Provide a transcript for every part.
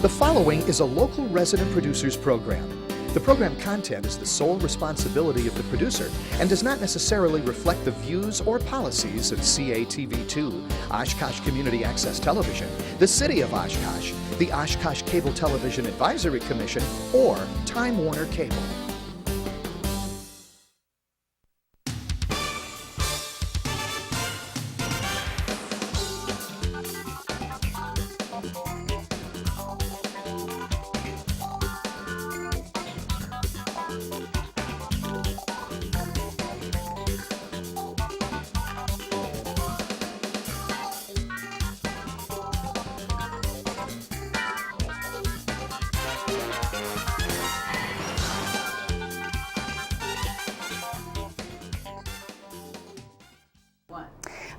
The following is a local resident producers program. The program content is the sole responsibility of the producer and does not necessarily reflect the views or policies of CATV2, Oshkosh Community Access Television, the City of Oshkosh, the Oshkosh Cable Television Advisory Commission, or Time Warner Cable.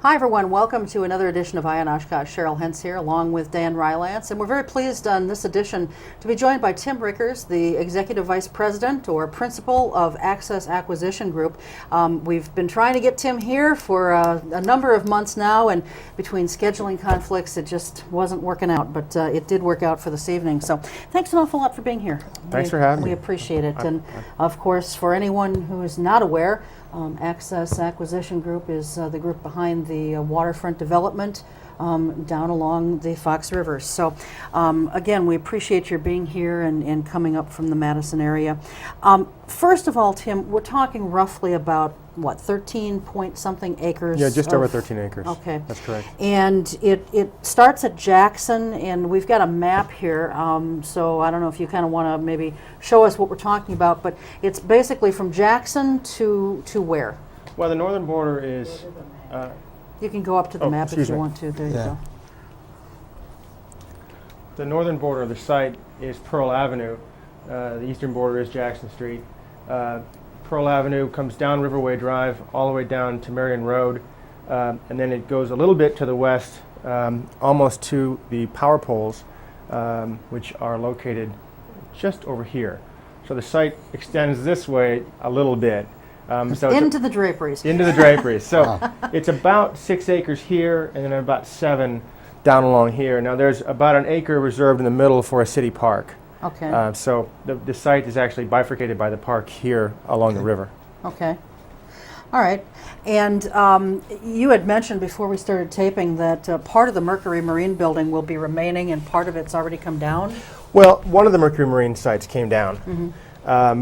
Hi everyone, welcome to another edition of Eye on Oshkosh. Cheryl Hentz here along with Dan Rylance, and we're very pleased on this edition to be joined by Tim Rikkers, the Executive Vice President or Principal of Akcess Acquisition Group. We've been trying to get Tim here for a number of months now, and between scheduling conflicts it just wasn't working out, but it did work out for this evening. So thanks an awful lot for being here. Thanks for having me. We appreciate it. And of course, for anyone who is not aware, Akcess Acquisition Group is the group behind the Waterfront Development down along the Fox River. So again, we appreciate your being here and coming up from the Madison area. First of all, Tim, we're talking roughly about, what, 13 point something acres? Yeah, just over 13 acres. Okay. That's correct. And it starts at Jackson, and we've got a map here, so I don't know if you kind of want to maybe show us what we're talking about, but it's basically from Jackson to where? Well, the northern border is... You can go up to the map if you want to. There you go. The northern border of the site is Pearl Avenue. The eastern border is Jackson Street. Pearl Avenue comes down Riverway Drive all the way down to Marion Road, and then it goes a little bit to the west, almost to the power poles, which are located just over here. So the site extends this way a little bit. So into the draperies. Into the draperies. So it's about 6 acres here, and then about 7 down along here. Now there's about an acre reserved in the middle for a city park. Okay. So the site is actually bifurcated by the park here along the river. Okay. All right. And you had mentioned before we started taping that part of the Mercury Marine building will be remaining and part of it's already come down? Well, one of the Mercury Marine sites came down. Mm-hmm.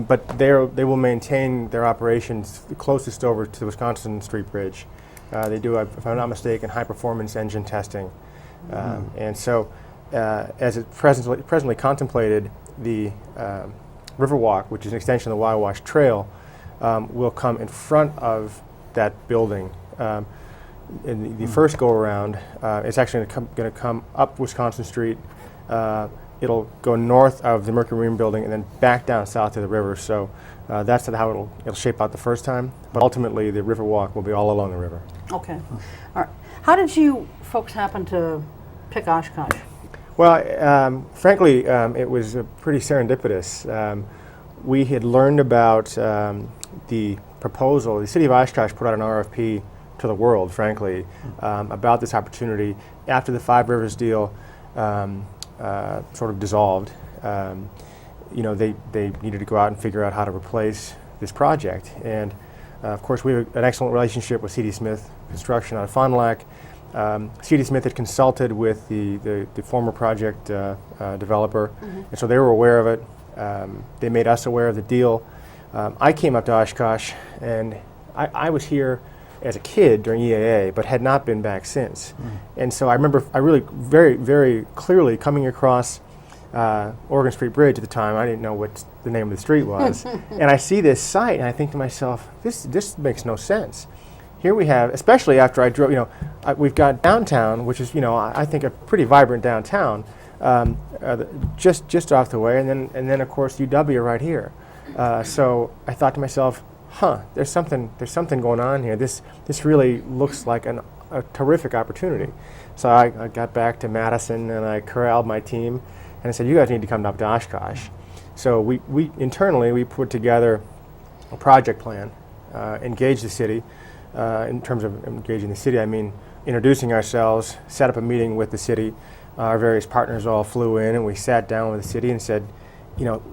But they will maintain their operations the closest over to the Wisconsin Street Bridge. They do, if I'm not mistaken, high-performance engine testing. And so, as it presently contemplated, the Riverwalk, which is an extension of the Wawash Trail, will come in front of that building. In the first go-around, it's actually going to come up Wisconsin Street. It'll go north of the Mercury Marine building and then back down south to the river. So that's how it'll shape out the first time. But ultimately, the Riverwalk will be all along the river. Okay. All right. How did you folks happen to pick Oshkosh? Well, frankly, it was pretty serendipitous. We had learned about the proposal. The city of Oshkosh put out an RFP to the world, frankly, about this opportunity after the Five Rivers deal sort of dissolved. They needed to go out and figure out how to replace this project. And of course, we have an excellent relationship with C.D. Smith Construction out of Fond du Lac. C.D. Smith had consulted with the former project developer, and so they were aware of it. They made us aware of the deal. I came up to Oshkosh, and I was here as a kid during EAA, but had not been back since. And so I remember I really very, very clearly coming across Oregon Street Bridge at the time. I didn't know what the name of the street was. And I see this site, and I think to myself, this makes no sense. Here we have, especially after I drove, we've got downtown, which is, I think a pretty vibrant downtown, just off the way, and then of course UW right here. So I thought to myself, there's something going on here. This really looks like a terrific opportunity. So I got back to Madison and I corralled my team and I said, you guys need to come up to Oshkosh. So we internally put together a project plan, engaged the city. In terms of engaging the city, I mean introducing ourselves, set up a meeting with the city, our various partners all flew in, and we sat down with the city and said,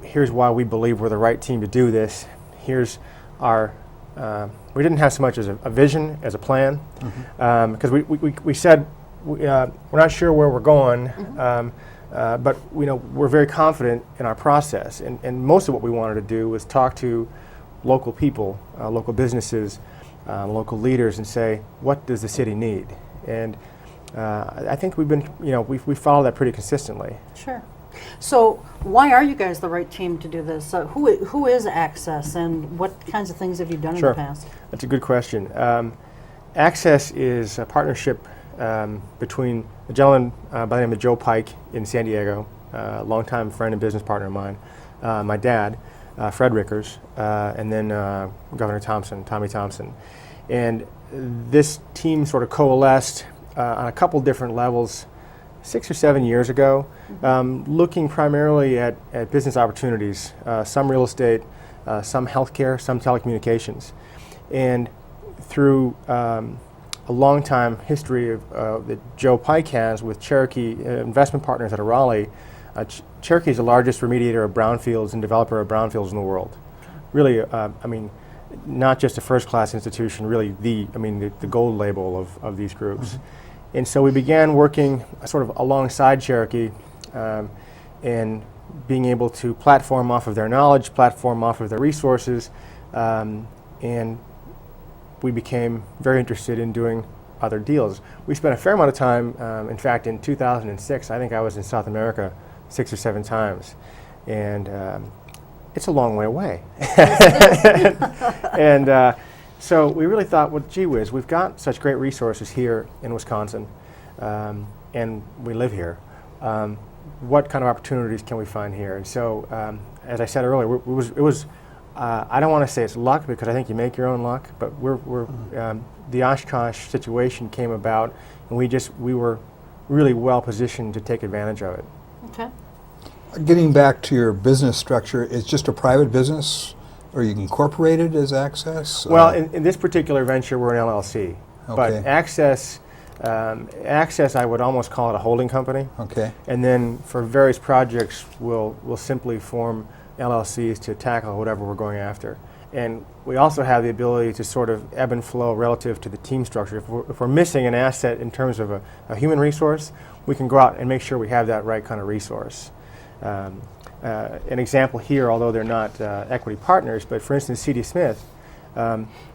here's why we believe we're the right team to do this. Here's our, we didn't have so much as a vision, as a plan, because we said we're not sure where we're going, but we're very confident in our process. And most of what we wanted to do was talk to local people, local businesses, local leaders, and say, what does the city need? And I think we've been, we follow that pretty consistently. Sure. So why are you guys the right team to do this? Who is Akcess, and what kinds of things have you done in the past? That's a good question. Akcess is a partnership between a gentleman by the name of Joe Pike in San Diego, a longtime friend and business partner of mine, my dad, Fred Rikkers, and then Governor Tommy Thompson. And this team sort of coalesced on a couple different levels 6 or 7 years ago, looking primarily at business opportunities, some real estate, some healthcare, some telecommunications. And through a long-time history that Joe Pike has with Cherokee investment partners out of Raleigh, Cherokee is the largest remediator of brownfields and developer of brownfields in the world. Really, not just a first-class institution, really the gold label of these groups. And so we began working sort of alongside Cherokee and being able to platform off of their knowledge, platform off of their resources, and we became very interested in doing other deals. We spent a fair amount of time, in fact, in 2006, I think I was in South America 6 or 7 times, and it's a long way away. And so we really thought, well, gee whiz, we've got such great resources here in Wisconsin, and we live here. What kind of opportunities can we find here? And so, as I said earlier, it was I don't want to say it's luck, because I think you make your own luck, but the Oshkosh situation came about, and we were really well positioned to take advantage of it. Okay. Getting back to your business structure, it's just a private business? Are you incorporated as Akcess? Well, in this particular venture, we're an LLC. Okay. But Akcess, I would almost call it a holding company. Okay. And then for various projects, we'll simply form LLCs to tackle whatever we're going after. And we also have the ability to sort of ebb and flow relative to the team structure. If we're missing an asset in terms of a human resource, we can go out and make sure we have that right kind of resource. An example here, although they're not equity partners, but for instance, C.D. Smith,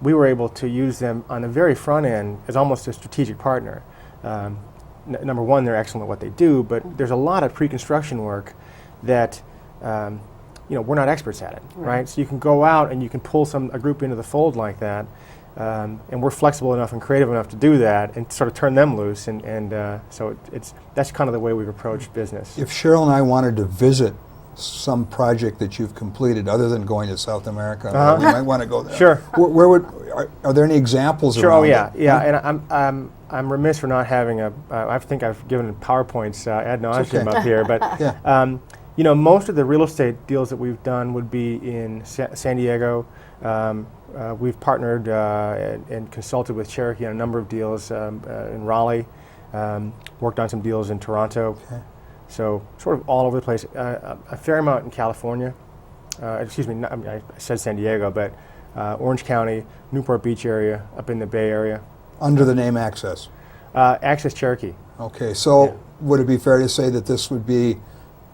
we were able to use them on the very front end as almost a strategic partner. Number one, they're excellent at what they do, but there's a lot of pre-construction work that we're not experts at it, right? So you can go out and you can pull a group into the fold like that, and we're flexible enough and creative enough to do that and sort of turn them loose, and so that's kind of the way we've approached business. If Cheryl and I wanted to visit some project that you've completed, other than going to South America, we might want to go there. Sure. Where are there any examples Sure. around Oh yeah, it? yeah. And I'm remiss for not having I think I've given PowerPoints ad nauseum up here, but Yeah. most of the real estate deals that we've done would be in San Diego. We've partnered and consulted with Cherokee on a number of deals in Raleigh. Worked on some deals in Toronto. Okay. So sort of all over the place. A fair amount in California. Excuse me, I said San Diego, but Orange County, Newport Beach area, up in the Bay Area. Under the name Akcess? Akcess Cherokee. Okay, so would it be fair to say that this would be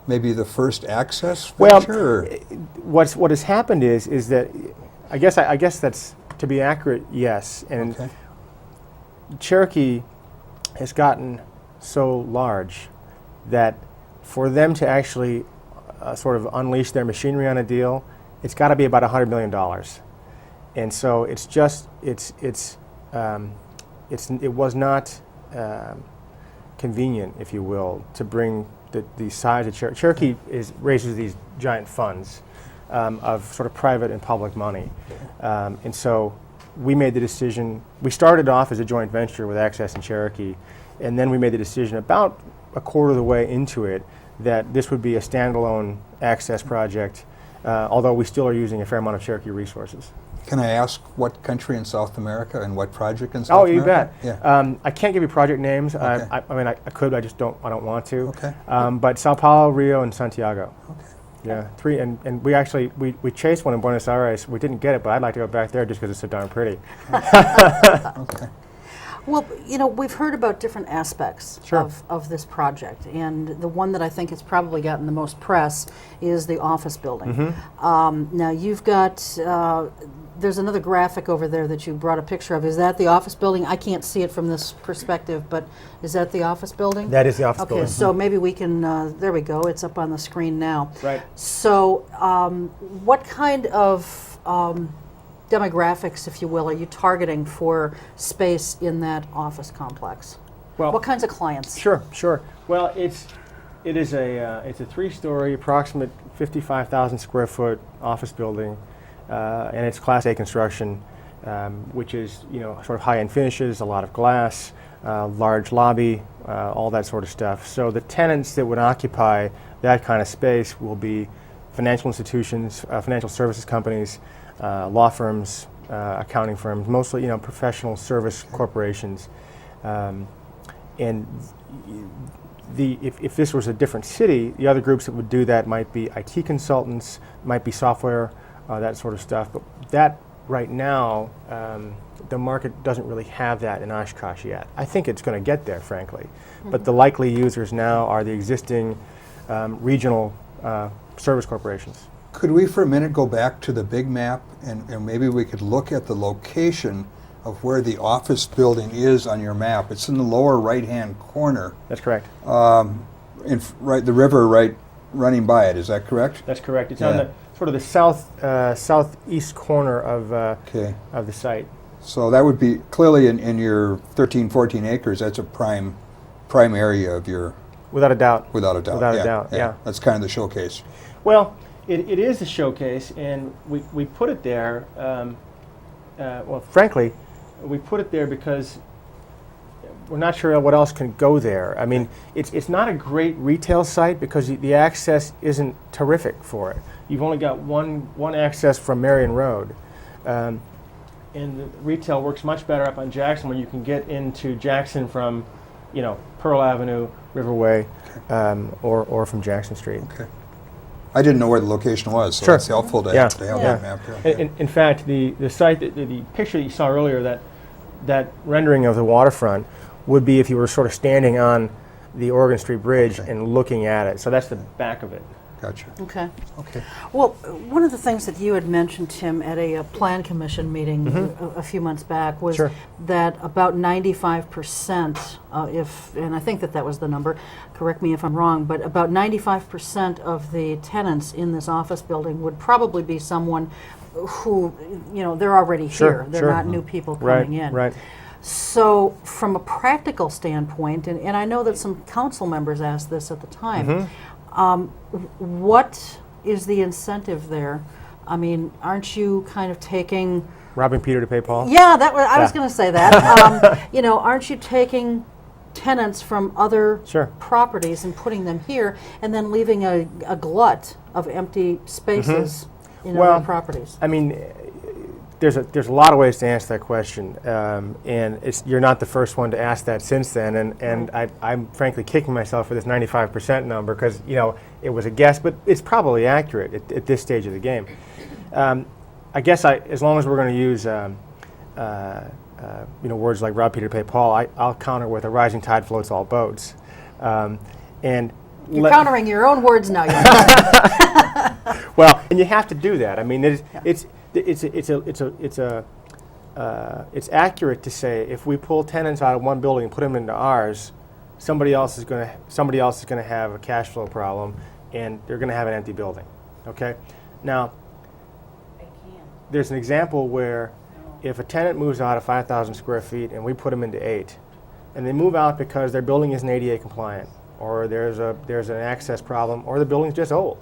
maybe the first Akcess Well, venture? what has happened is that I guess that's, to be accurate, yes. And Okay. Cherokee has gotten so large that for them to actually sort of unleash their machinery on a deal, it's got to be about $100 million. And so it was not convenient, if you will, to bring the size of Cherokee. Cherokee raises these giant funds of sort of private and public money. And so we made the decision. We started off as a joint venture with Akcess and Cherokee, and then we made the decision about a quarter of the way into it that this would be a standalone Akcess project, although we still are using a fair amount of Cherokee resources. Can I ask what country in South America and what project in South Oh, America? you bet. Yeah. I can't give you project names. Okay. I mean, I could. I just don't. I don't want to. Okay. But Sao Paulo, Rio, and Santiago. Okay. Yeah, 3. And we actually we chased one in Buenos Aires. We didn't get it, but I'd like to go back there just because it's so darn pretty. Okay. Well, you know, we've heard about different aspects Sure. of this project, and the one that I think has probably gotten the most press is the office building. Now, you've got, there's another graphic over there that you brought a picture of. Is that the office building? I can't see it from this perspective, but is that the office building? That is the office Okay, building. so maybe we can, there we go, it's up on the screen now. Right. So, what kind of demographics, if you will, are you targeting for space in that office complex? Well, What kinds of clients? Sure. Well, it's a 3-story, approximate 55,000 square foot office building, and it's Class A construction, which is sort of high-end finishes, a lot of glass, large lobby, all that sort of stuff. So the tenants that would occupy that kind of space will be financial institutions, financial services companies, law firms, accounting firms, mostly professional service corporations. And if this was a different city, the other groups that would do that might be IT consultants, might be software, that sort of stuff. But that right now, the market doesn't really have that in Oshkosh yet. I think it's going to get there, frankly. But the likely users now are the existing regional service corporations. Could we for a minute go back to the big map and maybe we could look at the location of where the office building is on your map? It's in the lower right-hand corner. That's correct. The river right running by it. Is that correct? That's correct. It's Yeah. on the sort of the southeast corner of the site. So that would be clearly in your 13, 14 acres. That's a prime area of your. Without a doubt. Without a doubt. Without a doubt. Yeah. That's kind of the showcase. Well, it is a showcase, and we put it there. Well, frankly, we put it there because we're not sure what else can go there. I mean, it's not a great retail site because the access isn't terrific for it. You've only got one access from Marion Road, and the retail works much better up on Jackson, where you can get into Jackson from, Pearl Avenue, Riverway, or from Jackson Street. Okay. I didn't know where the location was, so Sure. it's helpful to Yeah. have that map. Yeah. In fact, the site, the picture that you saw earlier, that rendering of the waterfront would be if you were sort of standing on the Oregon Street Bridge and looking at it. So that's the back of it. Gotcha. Okay. Okay. Well, one of the things that you had mentioned, Tim, at a Plan Commission meeting a few months back was Sure. that about 95%, and I think that was the number, correct me if I'm wrong, but about 95% of the tenants in this office building would probably be someone who, they're already here. They're sure. not new people coming in. Right. So from a practical standpoint, and I know that some council members asked this at the time, what is the incentive there? I mean, aren't you kind of taking... Robbing Peter to pay Paul? Yeah, I was going to say that. Aren't you taking tenants from other Sure. properties and putting them here and then leaving a glut of empty spaces in Well, other properties? I mean, there's a lot of ways to answer that question, and you're not the first one to ask that since then, and I'm frankly kicking myself for this 95% number because it was a guess, but it's probably accurate at this stage of the game. I guess as long as we're going to use words like rob Peter to pay Paul, I'll counter with a rising tide floats all boats, and You're countering your own words now. well, and you have to do that. I mean, it's accurate to say if we pull tenants out of one building and put them into ours, somebody else is going to have a cash flow problem, and they're going to have an empty building. Okay, now there's an example where if a tenant moves out of 5,000 square feet and we put them into 8, and they move out because their building isn't ADA compliant, or there's an access problem, or the building's just old,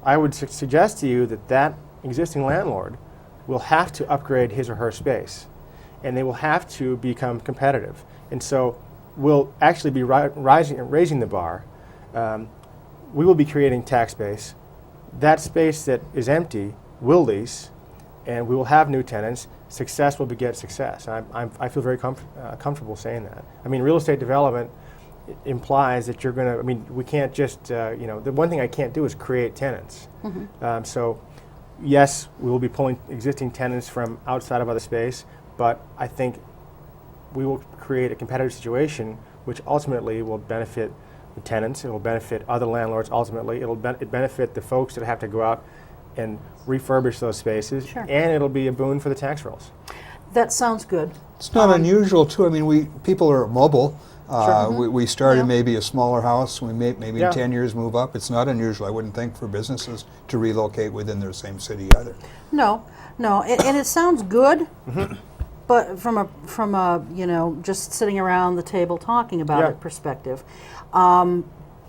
I would suggest to you that existing landlord will have to upgrade his or her space, and they will have to become competitive. And so we'll actually be raising the bar. We will be creating tax base. That space that is empty will lease, and we will have new tenants. Success will beget success. I feel very comfortable saying that. I mean, real estate development implies that you're going to, I mean, we can't just, the one thing I can't do is create tenants. So yes, we will be pulling existing tenants from outside of other space, but I think we will create a competitive situation which ultimately will benefit the tenants, it will benefit other landlords ultimately, it'll benefit the folks that have to go out and refurbish those spaces, Sure. and it'll be a boon for the tax rolls. That sounds good. It's not unusual, too. I mean, people are mobile. We started Yeah. maybe a smaller house. We maybe Yeah. in 10 years move up. It's not unusual, I wouldn't think, for businesses to relocate within their same city either. No, and it sounds good, but from a just sitting around the table talking about Yeah. it perspective.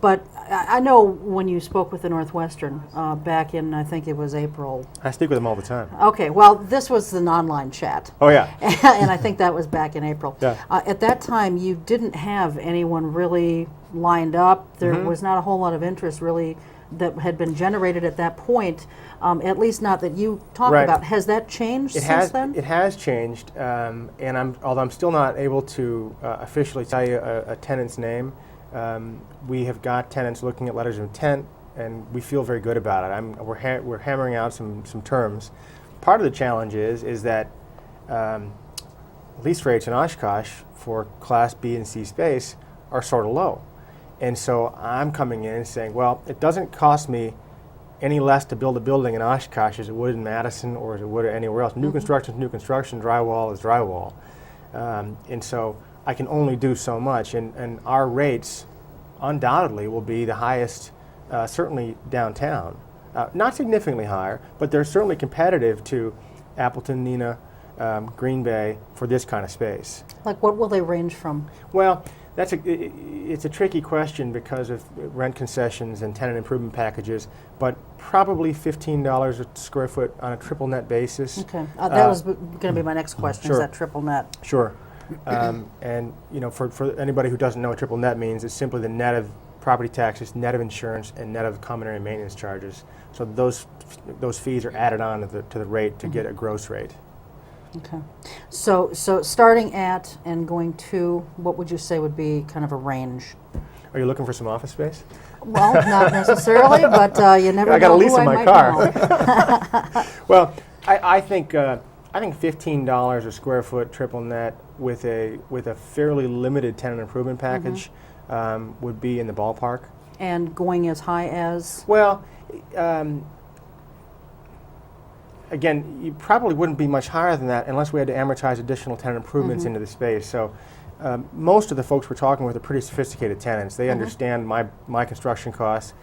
But I know when you spoke with the Northwestern back in, I think it was April. I speak with them all the time. Okay, well, this was an online chat. Oh yeah. And I think that was back in April. Yeah. At that time, you didn't have anyone really lined up. There was not a whole lot of interest really that had been generated at that point, at least not that you talked Right. about. Has that changed since then? It has changed, and although I'm still not able to officially tell you a tenant's name, we have got tenants looking at letters of intent, and we feel very good about it. We're hammering out some terms. Part of the challenge is that lease rates in Oshkosh for Class B and C space are sort of low. And so I'm coming in and saying, well, it doesn't cost me any less to build a building in Oshkosh as it would in Madison or as it would anywhere else. New construction is new construction, drywall is drywall. And so I can only do so much, and our rates undoubtedly will be the highest, certainly downtown. Not significantly higher, but they're certainly competitive to Appleton, Neenah, Green Bay for this kind of space. Like, what will they range from? Well, it's a tricky question because of rent concessions and tenant improvement packages, but probably $15 a square foot on a triple net basis. Okay, that was going to be my next question. Sure. Is that triple net? Sure. And for anybody who doesn't know what triple net means, it's simply the net of property taxes, net of insurance, and net of common area maintenance charges. So those fees are added on to the rate to get a gross rate. Okay. So starting at and going to, what would you say would be kind of a range? Are you looking for some office space? Well, not necessarily, but you never know. I got a lease who in I my might car. know. Well, I think $15 a square foot triple net with a fairly limited tenant improvement package would be in the ballpark. And going as high as? Well, again, you probably wouldn't be much higher than that unless we had to amortize additional tenant improvements into the space. So most of the folks we're talking with are pretty sophisticated tenants. They understand my construction costs,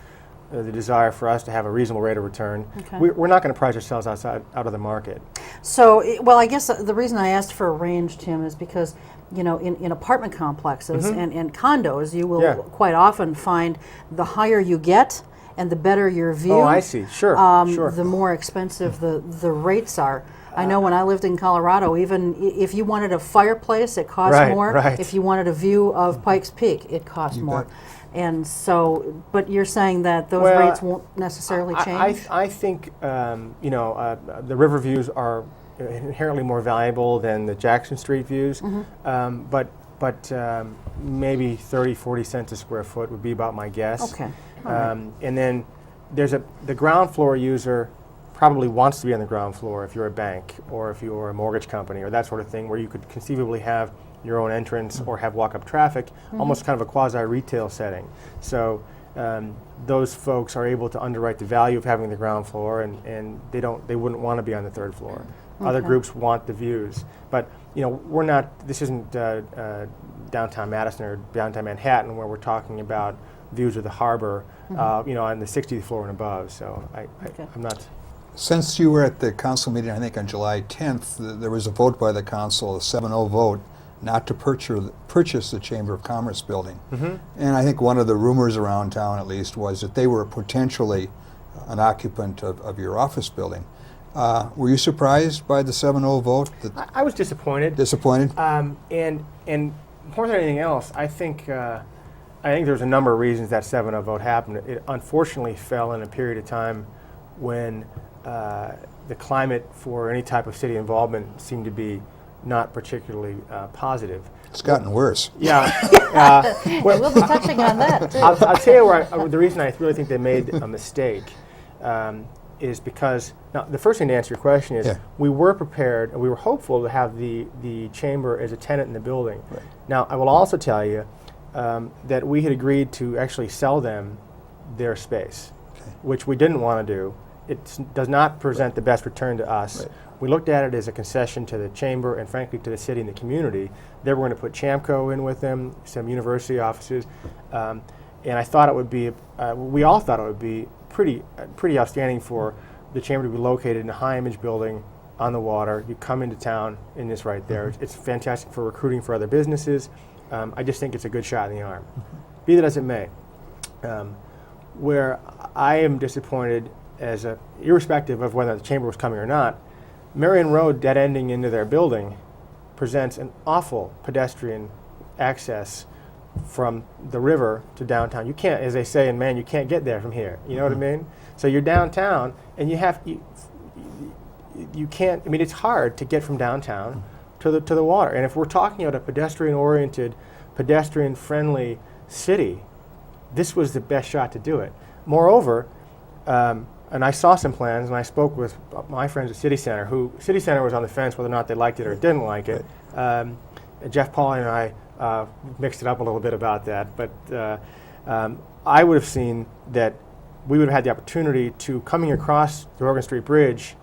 the desire for us to have a reasonable rate of return. Okay. We're not going to price ourselves out of the market. So, well, I guess the reason I asked for a range, Tim, is because, in apartment complexes and condos, you will quite often find the higher you get and the better your view. Oh, I see. Sure, sure. The more expensive the rates are. I know when I lived in Colorado, even if you wanted a fireplace, it cost more. Right. If you wanted a view of Pikes Peak, it cost You more. bet. And so, but you're saying that those Well, rates won't necessarily change? I think the river views are inherently more valuable than the Jackson Street views, but maybe 30-40 cents a square foot would be about my guess. Okay. All right. And then there's the ground floor user probably wants to be on the ground floor if you're a bank or if you're a mortgage company or that sort of thing, where you could conceivably have your own entrance or have walk-up traffic, almost kind of a quasi-retail setting. So those folks are able to underwrite the value of having the ground floor, and they wouldn't want to be on the third floor. Other groups want the views, but we're not. This isn't downtown Madison or downtown Manhattan where we're talking about views of the harbor, on the 60th floor and above. So I'm not. Since you were at the council meeting, I think on July 10th, there was a vote by the council, a 7-0 vote, not to purchase the Chamber of Commerce building. And I think one of the rumors around town, at least, was that they were potentially an occupant of your office building. Were you surprised by the 7-0 vote? I was disappointed. Disappointed? And more than anything else, I think there's a number of reasons that 7-0 vote happened. It unfortunately fell in a period of time when the climate for any type of city involvement seemed to be not particularly positive. It's gotten worse. Yeah. We'll be touching on that too. I'll tell you where the reason I really think they made a mistake is because, now the first thing to answer your question is, Yeah. we were prepared and we were hopeful to have the chamber as a tenant in the building. Right. Now, I will also tell you that we had agreed to actually sell them their space, which we didn't want to do. It does not present the best return to us. Right. We looked at it as a concession to the chamber and frankly to the city and the community. They were going to put Chamco in with them, some university offices, and I thought it would be, we all thought it would be pretty outstanding for the chamber to be located in a high-image building on the water. You come into town and it's right there. It's fantastic for recruiting for other businesses. I just think it's a good shot in the arm. Be that as it may, where I am disappointed irrespective of whether the chamber was coming or not, Marion Road dead ending into their building presents an awful pedestrian access from the river to downtown. You can't, as they say in Maine, you can't get there from here. You know what I mean? So you're downtown, and you can't. I mean, it's hard to get from downtown to the water. And if we're talking about a pedestrian-oriented, pedestrian-friendly city, this was the best shot to do it. Moreover, and I saw some plans, and I spoke with my friends at City Center, who City Center was on the fence whether or not they liked it or didn't like it. Jeff Pauly and I mixed it up a little bit about that, but I would have seen that we would have had the opportunity to, coming across the Oregon Street Bridge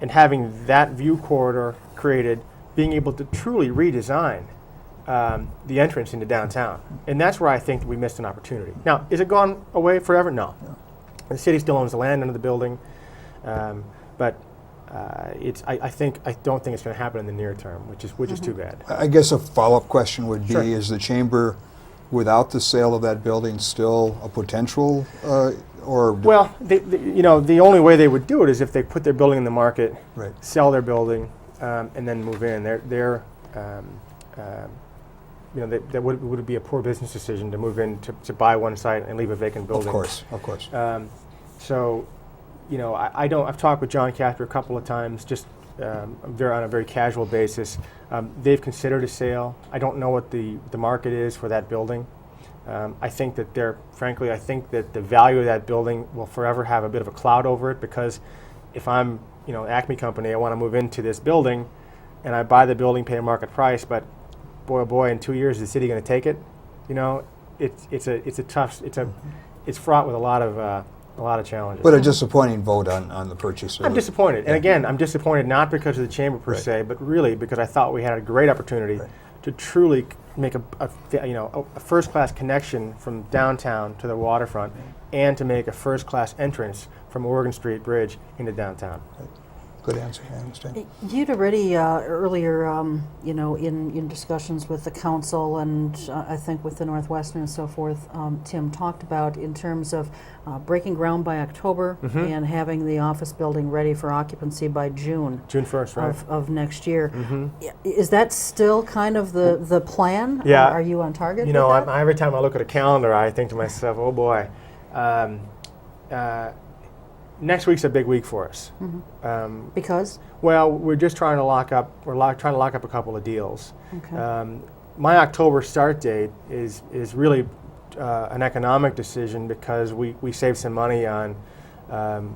and having that view corridor created, being able to truly redesign the entrance into downtown. And that's where I think that we missed an opportunity. Now, is it gone away forever? No. The city still owns the land under the building, but I don't think it's going to happen in the near term, which is too bad. I guess a follow-up question would be, Sure. is the chamber, without the sale of that building, still a potential, or? Well, the only way they would do it is if they put their building in the market, Right. sell their building, and then move in. That would be a poor business decision to move in to buy one site and leave a vacant building. Of course. So, I've talked with John Casper a couple of times, just on a very casual basis. They've considered a sale. I don't know what the market is for that building. I think that I think that the value of that building will forever have a bit of a cloud over it, because if I'm, Acme Company, I want to move into this building, and I buy the building, pay a market price, but boy, oh boy, in 2 years, is the city going to take it? It's fraught with a lot of challenges. But a disappointing vote on the purchase. I'm disappointed, and again, I'm disappointed not because of the chamber per Right. se, but really because I thought we had a great opportunity to truly make a first-class connection from downtown to the waterfront, and to make a first-class entrance from Oregon Street Bridge into downtown. Good answer, I understand. You'd already earlier, in discussions with the council and I think with the Northwestern and so forth, Tim talked about in terms of breaking ground by October and having the office building ready for occupancy by June. June 1st, right? Of next year. Is that still kind of the plan? Yeah. Are you on target with that? Every time I look at a calendar, I think to myself, oh boy. Next week's a big week for us. Because? Well, we're just trying to lock up. Trying to lock up a couple of deals. Okay. My October start date is really an economic decision, because we saved some money on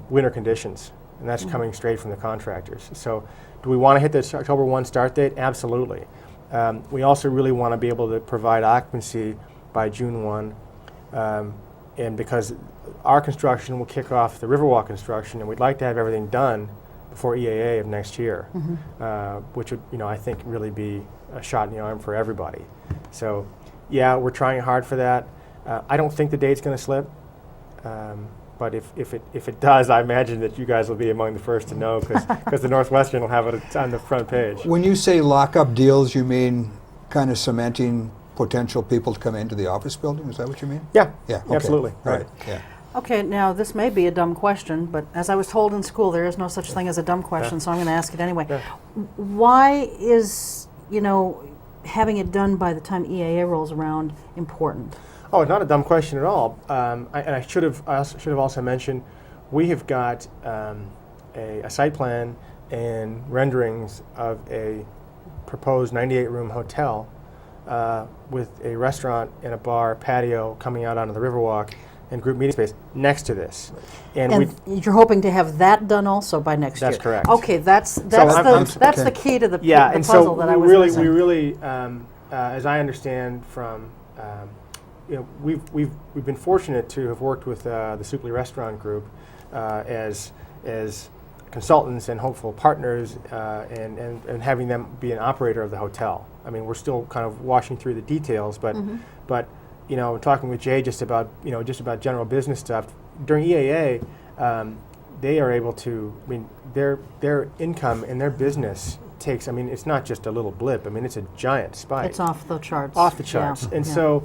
winter conditions, and that's coming straight from the contractors. So, do we want to hit the October 1 start date? Absolutely. We also really want to be able to provide occupancy by June 1, and because our construction will kick off the Riverwalk construction, and we'd like to have everything done before EAA of next year, which would, I think, really be a shot in the arm for everybody. So, yeah, we're trying hard for that. I don't think the date's going to slip, but if it does, I imagine that you guys will be among the first to know, because the Northwestern will have it on the front page. When you say lock-up deals, you mean kind of cementing potential people to come into the office building? Is that what you mean? Yeah, Yeah, okay. absolutely. All Right. Yeah. Okay, now this may be a dumb question, but as I was told in school, there is no such thing as a dumb question, so I'm going to ask it anyway. Yeah. Why is, having it done by the time EAA rolls around important? Oh, it's not a dumb question at all. I should have also mentioned, we have got a site plan and renderings of a proposed 98-room hotel with a restaurant and a bar patio coming out onto the Riverwalk and group meeting space next to this. And you're hoping to have that done also by next year? That's correct. Okay, that's I'm the key to the and puzzle so that I was we missing. really, as I understand from, we've been fortunate to have worked with the Suplee Restaurant Group as consultants and hopeful partners, and having them be an operator of the hotel. I mean, we're still kind of washing through the details, but talking with Jay just about general business stuff during EAA, they are able to. I mean, their income and their business takes. I mean, it's not just a little blip. I mean, it's a giant spike. It's off the charts. Off the charts, Yeah. and Yeah. so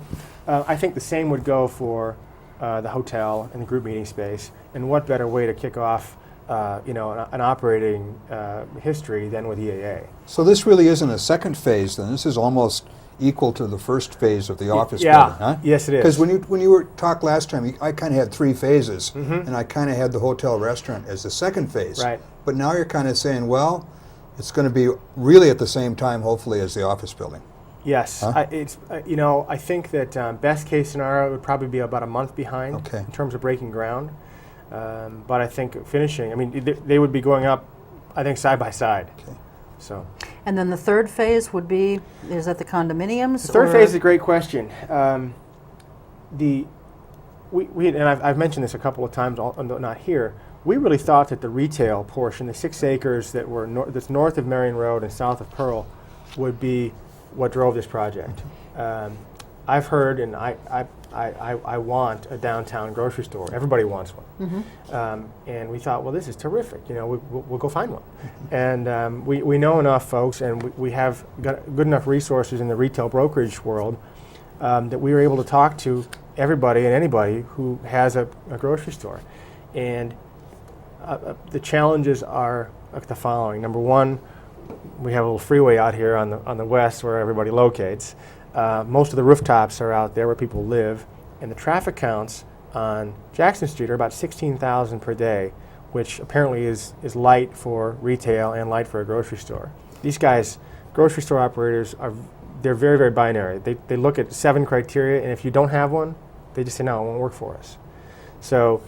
I think the same would go for the hotel and the group meeting space. And what better way to kick off, an operating history than with EAA? So this really isn't a second phase then. This is almost equal to the first phase of the office Yeah. building, huh? Yes, it is. Because when you were talked last time, I kind of had 3 phases, Mhm. and I kind of had the hotel restaurant as the second phase. Right. But now you're kind of saying, well, it's going to be really at the same time, hopefully, as the office building. Yes, Huh? I think that best case scenario would probably be about a month behind Okay. in terms of breaking ground. But I think finishing, I mean, they would be going up, I think, side by side. Okay. So And then the third phase would be, is that the condominiums? the third or- phase is a great question. I've mentioned this a couple of times, although not here. We really thought that the retail portion, the 6 acres that's north of Marion Road and south of Pearl, would be what drove this project. I've heard, and I want a downtown grocery store. Everybody wants one. And we thought, well, this is terrific. We'll go find one. And we know enough folks, and we have got good enough resources in the retail brokerage world that we were able to talk to everybody and anybody who has a grocery store. And the challenges are the following. Number one, we have a little freeway out here on the west where everybody locates. Most of the rooftops are out there where people live, and the traffic counts on Jackson Street are about 16,000 per day, which apparently is light for retail and light for a grocery store. These guys, grocery store operators, they're very, very binary. They look at 7 criteria, and if you don't have one, they just say, no, it won't work for us. So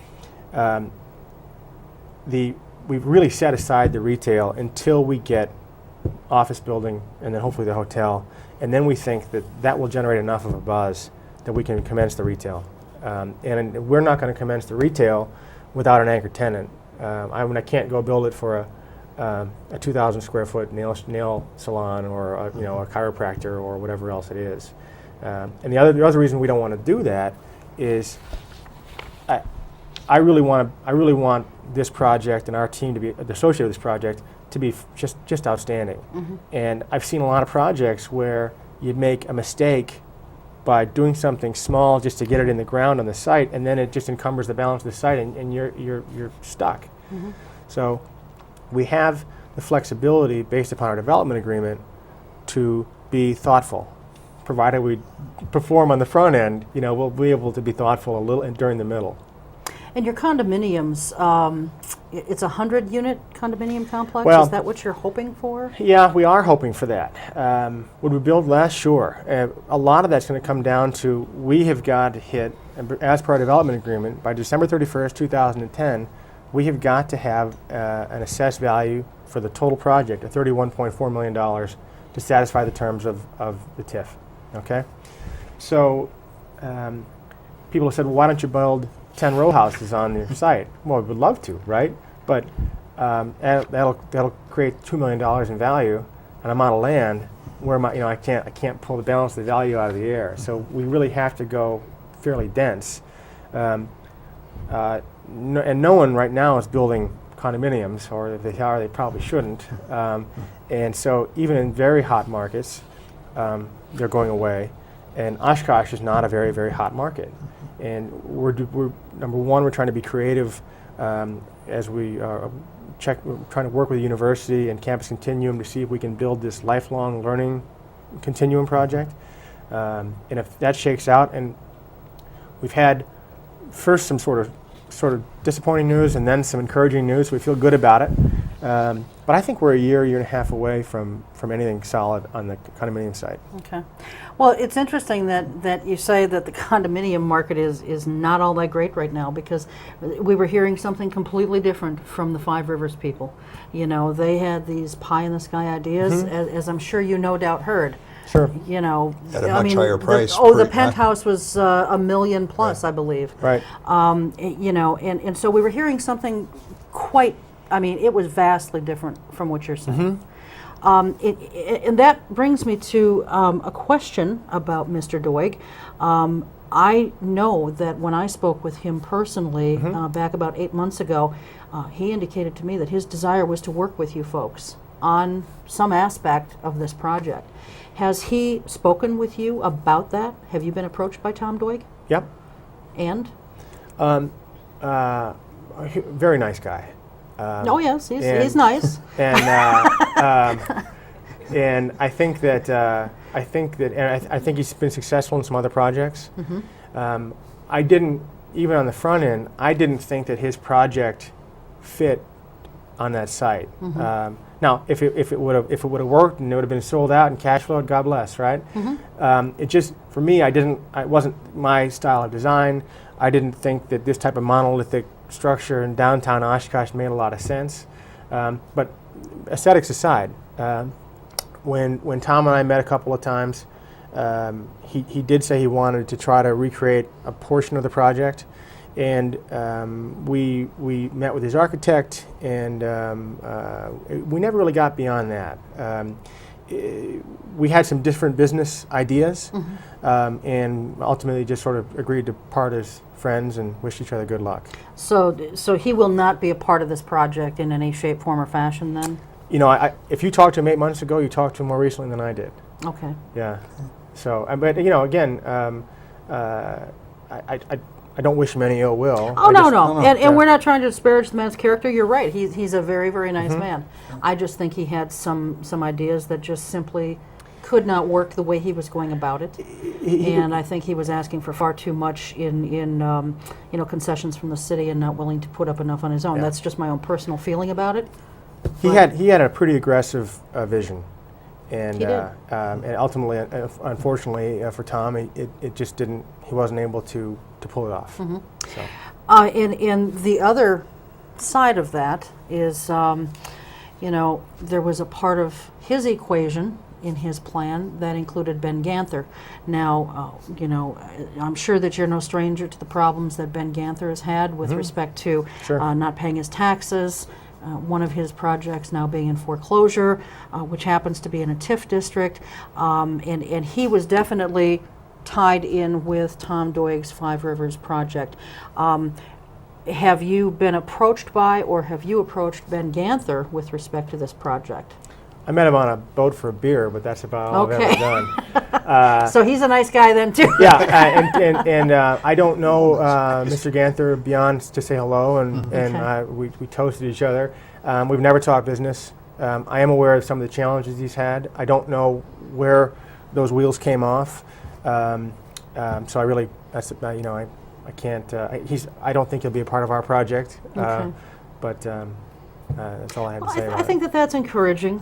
we've really set aside the retail until we get office building and then hopefully the hotel, and then we think that will generate enough of a buzz that we can commence the retail. And we're not going to commence the retail without an anchor tenant. I can't go build it for a 2,000 square foot nail salon or a chiropractor or whatever else it is. And the other reason we don't want to do that is I really want this project and our team to be associated with this project to be just outstanding. And I've seen a lot of projects where you make a mistake by doing something small just to get it in the ground on the site, and then it just encumbers the balance of the site, and you're stuck. So we have the flexibility based upon our development agreement to be thoughtful. Provided we perform on the front end, we'll be able to be thoughtful a little during the middle. And your condominiums, it's a 100-unit condominium complex? Well, is that what you're hoping for? Yeah, we are hoping for that. Would we build less? Sure. A lot of that's going to come down to we have got to hit, as per our development agreement, by December 31st, 2010, we have got to have an assessed value for the total project of $31.4 million to satisfy the terms of the TIF. Okay? So people have said, well, why don't you build 10 row houses on your site? Well, we would love to, right? But that'll create $2 million in value, and I'm out of land where I can't pull the balance of the value out of the air. So we really have to go fairly dense. And no one right now is building condominiums, or if they are, they probably shouldn't. And so even in very hot markets, they're going away. And Oshkosh is not a very, very hot market. And we're number one, we're trying to be creative as we we're trying to work with the university and Campus Continuum to see if we can build this lifelong learning continuum project. And if that shakes out, and we've had first some sort of sort of disappointing news and then some encouraging news. We feel good about it. But I think we're a year and a half away from anything solid on the condominium site. Okay. Well, it's interesting that you say that the condominium market is not all that great right now, because we were hearing something completely different from the Five Rivers people. You know, they had these pie-in-the-sky ideas, as I'm sure you no doubt heard. Sure. You know, At a much higher price. The penthouse was $1 million plus, I believe. Right. You know, and so we were hearing something quite, I mean, it was vastly different from what you're saying. And that brings me to a question about Mr. Doig. I know that when I spoke with him personally back about 8 months ago, he indicated to me that his desire was to work with you folks on some aspect of this project. Has he spoken with you about that? Have you been approached by Tom Doig? Yep. And? Very nice guy. Oh yes, he's nice. And and I think that I think he's been successful in some other projects. I didn't, even on the front end, I didn't think that his project fit on that site. Now, if it would have worked and it would have been sold out and cash flowed, God bless, right? It just, for me, it wasn't my style of design. I didn't think that this type of monolithic structure in downtown Oshkosh made a lot of sense. But aesthetics aside, when Tom and I met a couple of times, he did say he wanted to try to recreate a portion of the project. And we met with his architect, and we never really got beyond that. We had some different business ideas, and ultimately just sort of agreed to part as friends and wish each other good luck. So he will not be a part of this project in any shape, form, or fashion then? You know, if you talked to him 8 months ago, you talked to him more recently than I did. Okay. Yeah. So, but you know, again, I don't wish him any ill will. Oh, no. And yeah. we're not trying to disparage the man's character. You're right. He's a very, very nice man. I just think he had some ideas that just simply could not work the way he was going about it. And I think he was asking for far too much in concessions from the city and not willing to put up enough on his own. Yeah. That's just my own personal feeling about it. He had a pretty aggressive vision. And, He did. And ultimately, unfortunately for Tom, it just didn't. He wasn't able to pull it off. So. And the other side of that is, there was a part of his equation in his plan that included Ben Ganther. Now, I'm sure that you're no stranger to the problems that Ben Ganther has had with respect to Sure. not paying his taxes. One of his projects now being in foreclosure, which happens to be in a TIF district, and he was definitely tied in with Tom Doig's Five Rivers project. Have you been approached by, or have you approached Ben Ganther with respect to this project? I met him on a boat for a beer, but that's about all I've ever done. So he's a nice guy then too. Yeah, and I don't know Mr. Ganther beyond to say hello, and we toasted each other. We've never talked business. I am aware of some of the challenges he's had. I don't know where those wheels came off. So I really, I can't. I don't think he'll be a part of our project. Okay. But that's all I have to say about I think that's encouraging,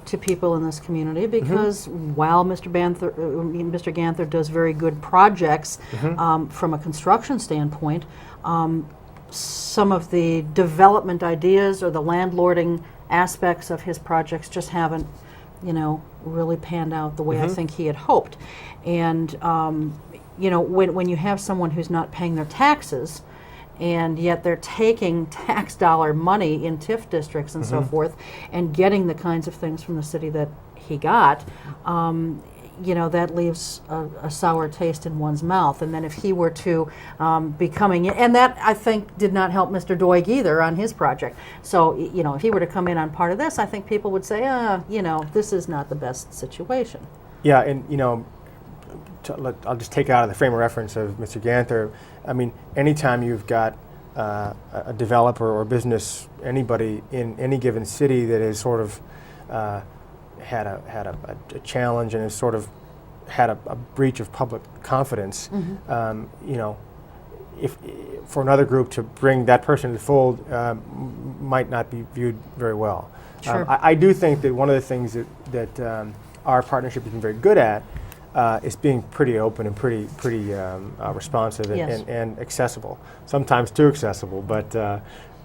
to people in this community, because while Mr. Ganther does very good projects from a construction standpoint, some of the development ideas or the landlording aspects of his projects just haven't, really panned out the way I think he had hoped. And when you have someone who's not paying their taxes, and yet they're taking tax dollar money in TIF districts and so forth, and getting the kinds of things from the city that he got, that leaves a sour taste in one's mouth. And then if he were to be coming in, and that I think did not help Mr. Doig either on his project. So, if he were to come in on part of this, I think people would say, this is not the best situation. Yeah, and I'll just take it out of the frame of reference of Mr. Ganther. I mean, anytime you've got a developer or business, anybody in any given city that has sort of had a challenge and has sort of had a breach of public confidence, if for another group to bring that person to the fold might not be viewed very well. Sure. I do think that one of the things that our partnership has been very good at is being pretty open and pretty responsive and, Yes. and accessible. Sometimes too accessible, but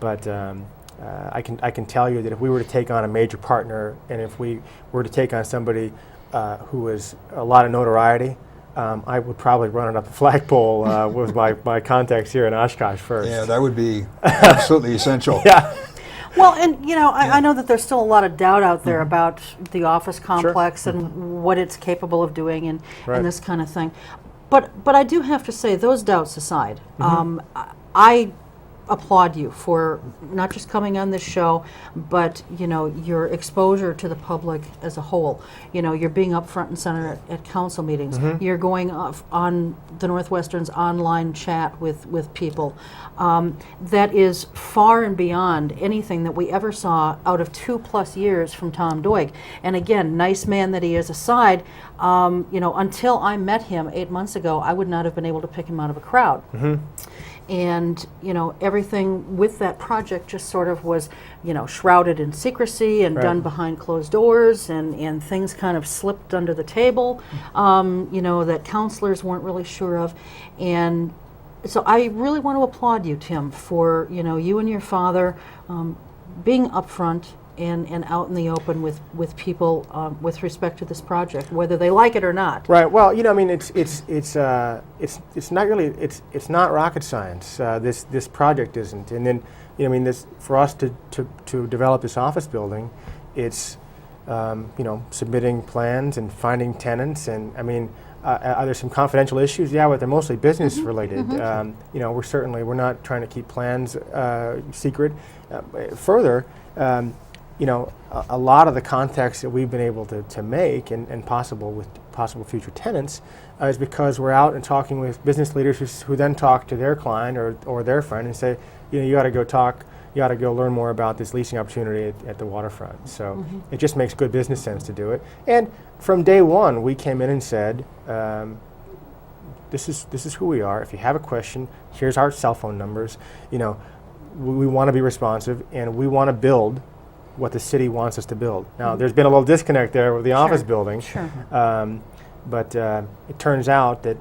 I can tell you that if we were to take on a major partner, and if we were to take on somebody who has a lot of notoriety, I would probably run it up the flagpole with my contacts here in Oshkosh first. Yeah, that would be absolutely essential. Yeah. Well, and I know that there's still a lot of doubt out there about the office complex and what it's capable of doing and this kind of thing. But I do have to say, those doubts aside, I applaud you for not just coming on this show, but your exposure to the public as a whole. You're being up front and center at council meetings. You're going off on the Northwestern's online chat with people. That is far and beyond anything that we ever saw out of 2+ years from Tom Doig. And again, nice man that he is aside, until I met him 8 months ago, I would not have been able to pick him out of a crowd. And everything with that project just sort of was shrouded in secrecy and done behind closed doors, and things kind of slipped under the table that counselors weren't really sure of. And so I really want to applaud you, Tim, for you and your father being upfront and out in the open with people with respect to this project, whether they like it or not. Right. Well, I mean, it's not really it's not rocket science. This project isn't. And then, this for us to develop this office building, it's submitting plans and finding tenants. And I mean, are there some confidential issues? Yeah, but they're mostly business related. We're not trying to keep plans secret. Further. A lot of the contacts that we've been able to make and possible with possible future tenants is because we're out and talking with business leaders who then talk to their client or their friend and say, you ought to go talk, you ought to go learn more about this leasing opportunity at the waterfront. So it just makes good business sense to do it. And from day one, we came in and said, this is who we are. If you have a question, here's our cell phone numbers. We want to be responsive, and we want to build what the city wants us to build. Now, there's been a little disconnect there with the office building, but it turns out that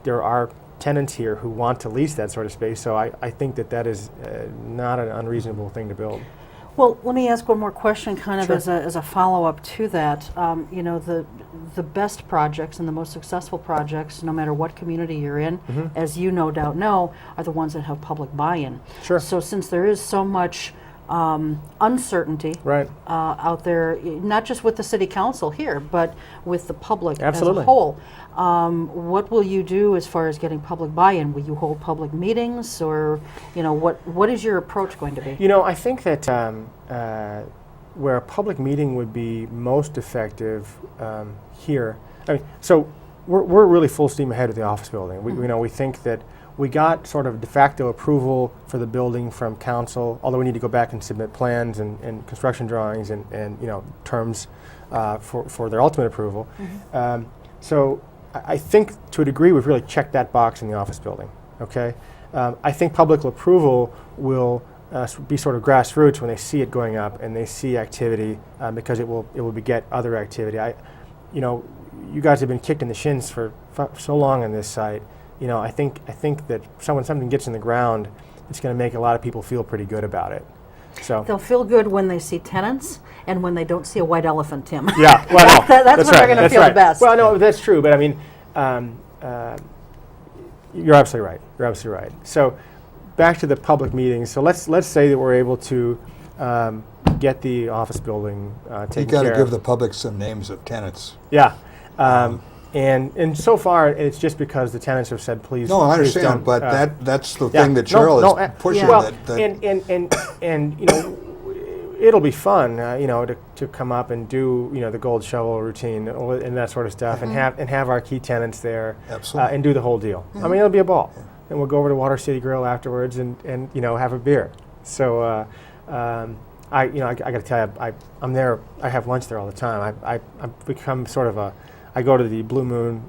there are tenants here who want to lease that sort of space. So I think that is not an unreasonable thing to build. Well, let me ask one more question, kind of as a follow-up to that. The best projects and the most successful projects, no matter what community you're in, as you no doubt know, are the ones that have public buy-in. Sure. So since there is so much uncertainty out there, not just with the city council here, but with the public as a whole. What will you do as far as getting public buy-in? Will you hold public meetings, or what is your approach going to be? I think that where a public meeting would be most effective here. I mean, so we're really full steam ahead with the office building. We think that we got sort of de facto approval for the building from council, although we need to go back and submit plans and construction drawings and terms for their ultimate approval. So I think to a degree we've really checked that box in the office building. Okay, I think public approval will be sort of grassroots when they see it going up and they see activity because it will beget other activity. You guys have been kicked in the shins for so long on this site. I think that when something gets in the ground, it's going to make a lot of people feel pretty good about it. So they'll feel good when they see tenants and when they don't see a white elephant, Tim. Yeah, well, that's when they're going to feel the best. Well, no, that's true, but I mean, you're absolutely right. You're absolutely right. So back to the public meetings. So let's say that we're able to get the office building taken care of. You got to give the public some names of tenants. Yeah. And so far, it's just because the tenants have said, please. No, I please understand, don't, but that's the thing that Cheryl is pushing. Well, that and it'll be fun, to come up and do the gold shovel routine and that sort of stuff, and have our key tenants there, and do the whole deal. I mean, it'll be a ball, and we'll go over to Water City Grill afterwards and have a beer. So I got to tell you, I'm there. I have lunch there all the time. I've become sort of I go to the Blue Moon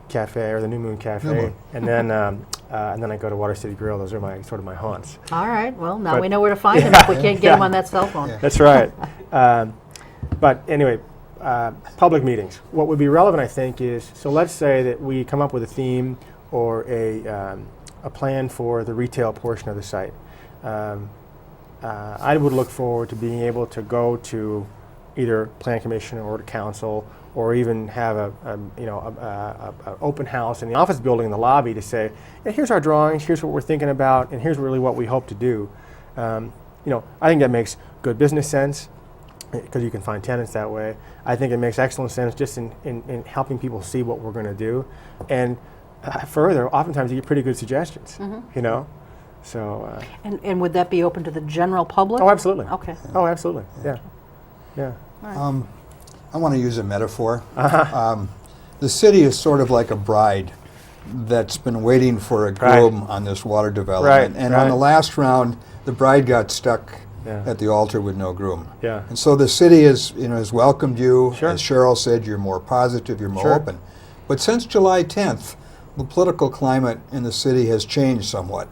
Cafe or the New Moon Cafe, and then I go to Water City Grill. Those are my sort of my haunts. All right. Well, now But- we know where to find him if we can't get him on that cell phone. Yeah. That's right. But anyway, public meetings. What would be relevant, I think, is, so let's say that we come up with a theme or a plan for the retail portion of the site. I would look forward to being able to go to either Plan Commission or to Council, or even have a open house in the office building in the lobby to say, "Yeah, here's our drawings, here's what we're thinking about, and here's really what we hope to do." I think that makes good business sense, because you can find tenants that way. I think it makes excellent sense just in helping people see what we're going to do. And further, oftentimes you get pretty good suggestions, So, And would that be open to the general public? oh, absolutely. Okay. Oh, absolutely. Yeah. Yeah. I want to use a metaphor. The city is sort of like a bride that's been waiting for a groom on this water development. Right, And on right. the last round, the bride got stuck Yeah. at the altar with no groom. Yeah. And so the city has welcomed you. Sure. As Cheryl said, you're more positive, you're more Sure. open. But since July 10th, the political climate in the city has changed somewhat.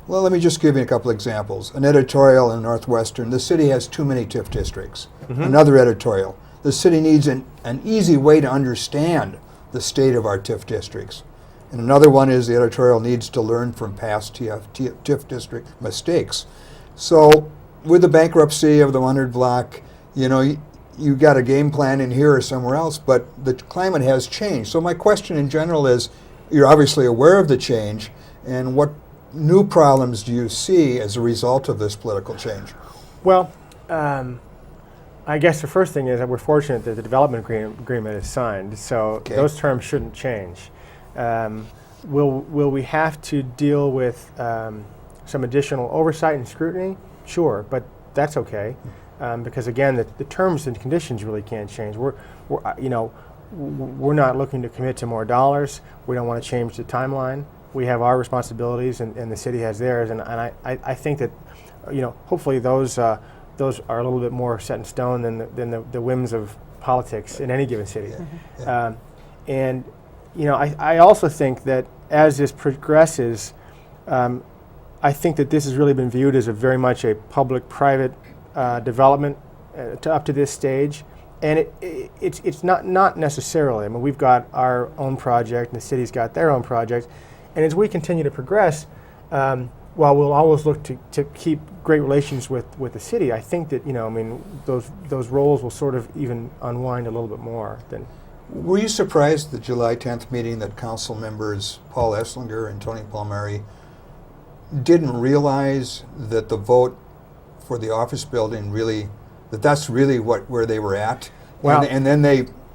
Well, let me just give you a couple examples. An editorial in Northwestern, the city has too many TIF districts. Another editorial, the city needs an easy way to understand the state of our TIF districts. And another one is the editorial needs to learn from past TIF district mistakes. So with the bankruptcy of the 100 block, you got a game plan in here or somewhere else, but the climate has changed. So my question in general is, you're obviously aware of the change, and what new problems do you see as a result of this political change? Well, I guess the first thing is that we're fortunate that the development agreement is signed, so Okay. those terms shouldn't change. Will we have to deal with some additional oversight and scrutiny? Sure, but that's okay, because again, the terms and conditions really can't change. We're not looking to commit to more dollars. We don't want to change the timeline. We have our responsibilities, and the city has theirs, and I think that hopefully those are a little bit more set in stone than the whims of politics in any given city. And I also think that as this progresses, I think that this has really been viewed as very much a public-private development up to this stage, and it's not necessarily. I mean, we've got our own project, and the city's got their own project, and as we continue to progress, while we'll always look to keep great relations with the city, I think that those roles will sort of even unwind a little bit more than. Were you surprised at the July 10th meeting that council members Paul Esslinger and Tony Palmieri didn't realize that the vote for the office building that's really where they were at? Well- and then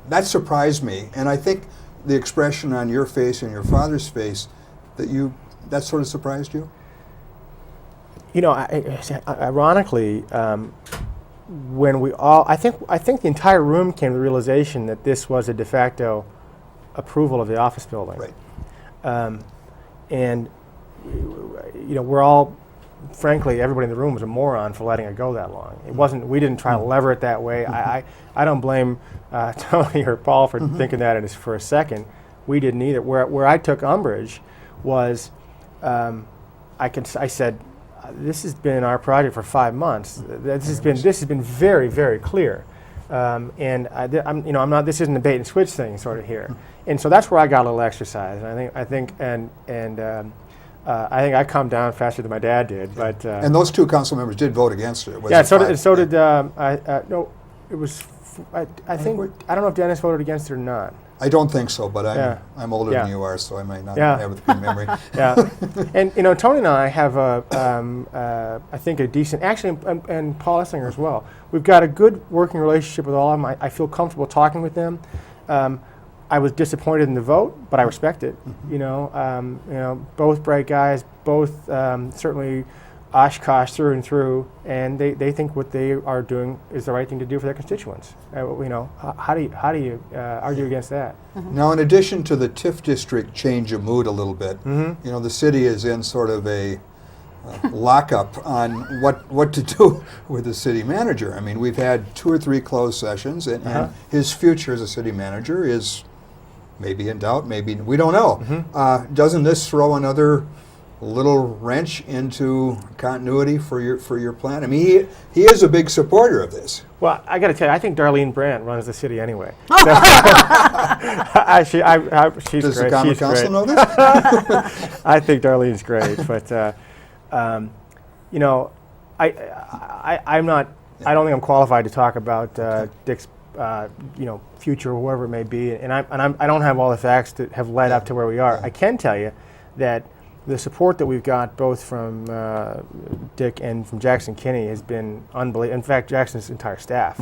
that surprised me, and I think the expression on your face and your father's face that sort of surprised you? Ironically, when we all, I think the entire room came to the realization that this was a de facto approval of the office building. Right. And we're all, frankly, everybody in the room was a moron for letting it go that long. It wasn't. We didn't try to lever it that way. I don't blame Tony or Paul for thinking that for a second. We didn't either. Where I took umbrage was, I said, this has been our project for 5 months. This has been very, very clear, and I'm not. This isn't a bait and switch thing, sort of here, and so that's where I got a little exercise. And I think I calmed down faster than my dad did. But And those two council members did vote against it. Was yeah, it so five? did no, it was. I think I don't know if Dennis voted against it or not. I don't think so, but I'm older Yeah. than you are, so I might not Yeah. have a good memory. Yeah, and Tony and I have I think a decent, actually, and Paul Esslinger as well. We've got a good working relationship with all of them. I feel comfortable talking with them. I was disappointed in the vote, but I respect it. Both bright guys, both certainly Oshkosh through and through, and they think what they are doing is the right thing to do for their constituents. How do you argue against that? Now, in addition to the TIF district change of mood a little bit, the city is in sort of a lockup on what to do with the city manager. I mean, we've had 2 or 3 closed sessions, and his future as a city manager is maybe in doubt, maybe we don't know. Doesn't this throw another little wrench into continuity for your plan? I mean, he is a big supporter of this. Well, I got to tell you, I think Darlene Brandt runs the city anyway. Oh. She's Does great. the Common She's Council great. know this? I think Darlene's great, but you know, I'm not. I don't think I'm qualified to talk about Dick's, you know, future or whoever it may be, and I don't have all the facts that have led up to where we are. I can tell you that the support that we've got both from Dick and from Jackson Kinney has been unbelievable. In fact, Jackson's entire staff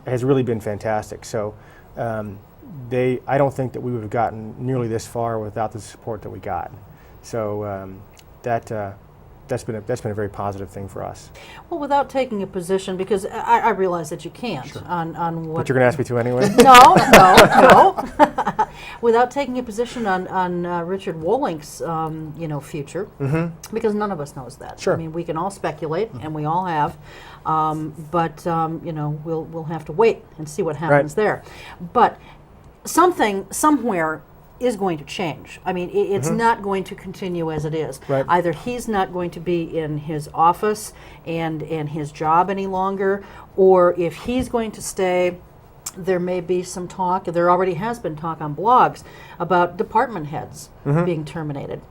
has really been fantastic. So I don't think that we would have gotten nearly this far without the support that we got. So that's been a very positive thing for us. Well, without taking a position, because I realize that you can't on what. But you're going to ask me to anyway? No. Without taking a position on Richard Wollink's future, because none of us knows that. Sure. I mean, we can all speculate, and we all have, but we'll have to wait and see what happens there. But something somewhere is going to change. I mean, it's not going to continue as it is. Right. Either he's not going to be in his office and his job any longer, or if he's going to stay, there may be some talk, there already has been talk on blogs about department heads being terminated.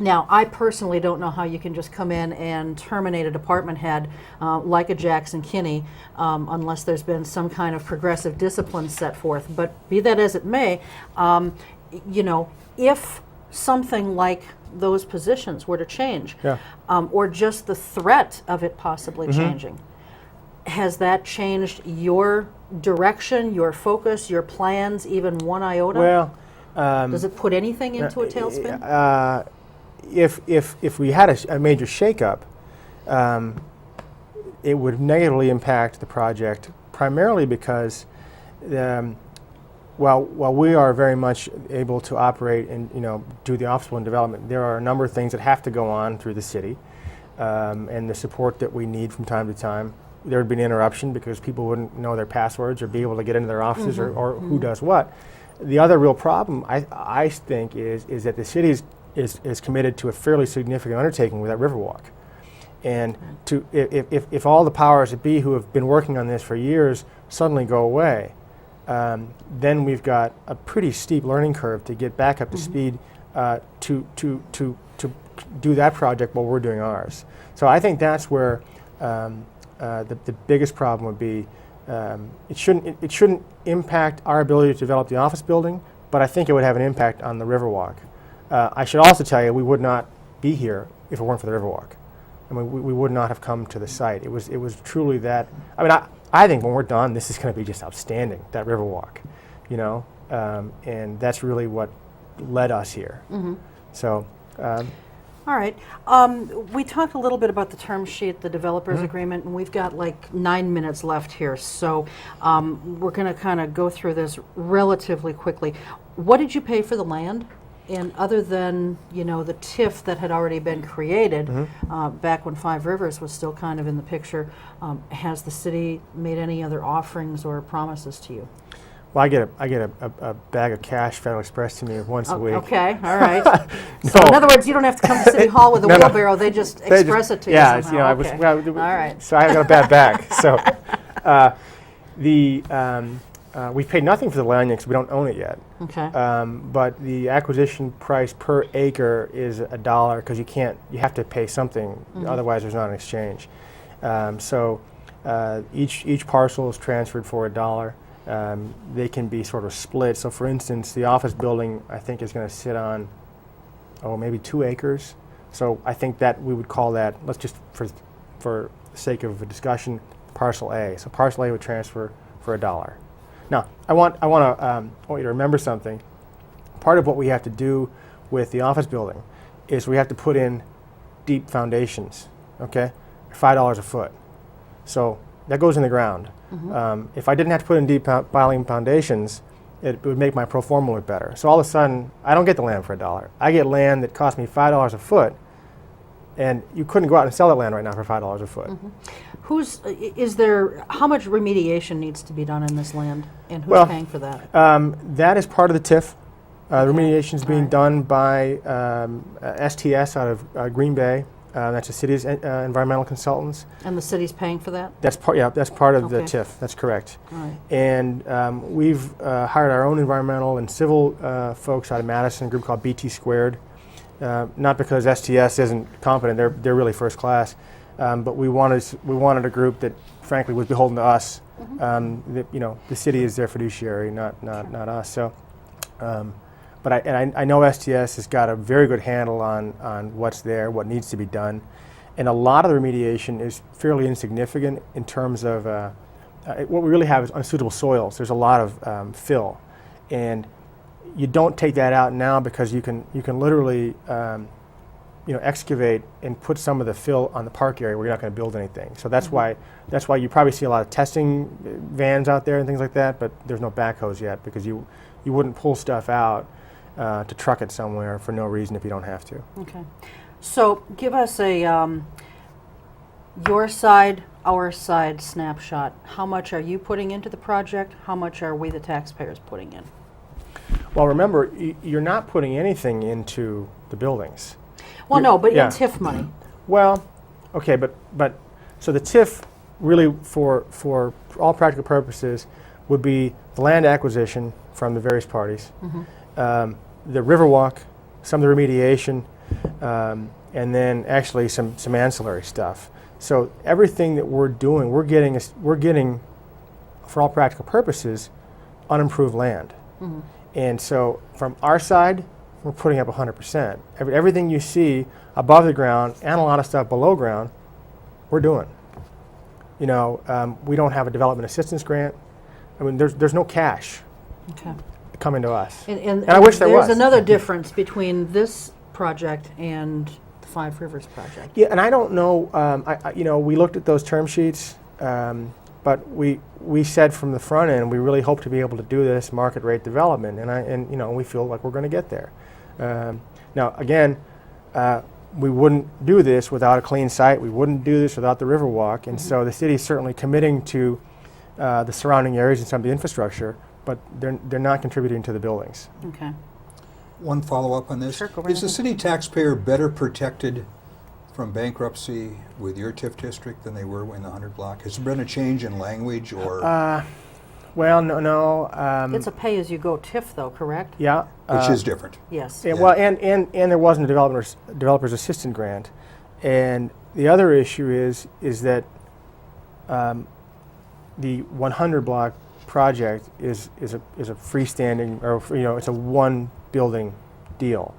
Now, I personally don't know how you can just come in and terminate a department head like a Jackson Kinney unless there's been some kind of progressive discipline set forth. But be that as it may, if something like those positions were to change, or just the threat of it possibly changing, has that changed your direction, your focus, your plans, even one iota? Well, does it put anything into a tailspin? If we had a major shakeup, it would negatively impact the project, primarily because while we are very much able to operate and do the office building development, there are a number of things that have to go on through the city, and the support that we need from time to time. There would be an interruption because people wouldn't know their passwords or be able to get into their offices or who does what. The other real problem, I think, is that the city is committed to a fairly significant undertaking with that Riverwalk. And if all the powers that be who have been working on this for years suddenly go away, then we've got a pretty steep learning curve to get back up to speed to do that project while we're doing ours. So I think that's where the biggest problem would be. It shouldn't impact our ability to develop the office building, but I think it would have an impact on the Riverwalk. I should also tell you, we would not be here if it weren't for the Riverwalk. I mean, we would not have come to the site. It was truly that. I mean, I think when we're done, this is going to be just outstanding, that Riverwalk, and that's really what led us here. So. All right. We talked a little bit about the term sheet, the developer's agreement, and we've got like 9 minutes left here. So we're going to kind of go through this relatively quickly. What did you pay for the land? And other than, the TIF that had already been created back when Five Rivers was still kind of in the picture, has the city made any other offerings or promises to you? Well, I get a bag of cash Federal Express to me once a week. Okay, all right. So in other words, you don't have to come to City Hall with a wheelbarrow. They just express it to you somehow. Yeah, Okay. All right. So I got a bad bag. So we've paid nothing for the land yet because we don't own it yet. Okay. But the acquisition price per acre is $1 because you have to pay something, otherwise there's not an exchange. So each parcel is transferred for $1. They can be sort of split. So for instance, the office building I think is going to sit on maybe 2 acres. So I think that we would call that, let's just for the sake of a discussion, parcel A. So parcel A would transfer for $1. Now I want you to remember something. Part of what we have to do with the office building is we have to put in deep foundations. Okay, $5 a foot. So that goes in the ground. If I didn't have to put in deep piling foundations, it would make my pro forma look better. So all of a sudden, I don't get the land for $1. I get land that cost me $5 a foot, and you couldn't go out and sell that land right now for $5 a foot. How much remediation needs to be done in this land, and who's paying for that? That is part of the TIF. The remediation is being done by STS out of Green Bay. That's the city's environmental consultants. And the city's paying for that? That's part. Yeah, that's part of the Okay. TIF. That's correct. All right. And we've hired our own environmental and civil folks out of Madison, a group called BT Squared. Not because STS isn't competent; they're really first class. But we wanted a group that, frankly, was beholden to us. The city is their fiduciary, not us. So. But I know STS has got a very good handle on what's there, what needs to be done. And a lot of the remediation is fairly insignificant in terms of what we really have is unsuitable soils. There's a lot of fill. And you don't take that out now because you can literally excavate and put some of the fill on the park area where you're not going to build anything. So that's why you probably see a lot of testing vans out there and things like that, but there's no backhoes yet because you wouldn't pull stuff out to truck it somewhere for no reason if you don't have to. Okay. So give us a your side, our side snapshot. How much are you putting into the project? How much are we, the taxpayers, putting in? Well, remember, you're not putting anything into the buildings. Well, no, but yeah. in TIF money. Well, okay, but so the TIF really, for all practical purposes, would be the land acquisition from the various parties, the Riverwalk, some of the remediation, and then actually some ancillary stuff. So everything that we're doing, we're getting, for all practical purposes, unimproved land. And so from our side, we're putting up 100%. Everything you see above the ground and a lot of stuff below ground, we're doing. We don't have a development assistance grant. I mean, there's no cash coming to us. And I wish there was. There's another difference between this project and the Five Rivers project. Yeah, and I don't know. We looked at those term sheets, but we said from the front end we really hope to be able to do this market rate development, and we feel like we're going to get there. Now, again, we wouldn't do this without a clean site. We wouldn't do this without the Riverwalk, and so the city is certainly committing to the surrounding areas and some of the infrastructure, but they're not contributing to the buildings. Okay. One follow-up on this. Sure, go right Is the ahead. city taxpayer better protected from bankruptcy with your TIF district than they were in the 100 block? Has there been a change in language or? Well, no. It's a pay-as-you-go TIF, though, correct? Yeah. Which is different. Yes. Yeah, well, and there wasn't a developer's assistant grant, and the other issue is that the 100 block project is a freestanding, or it's a one building deal.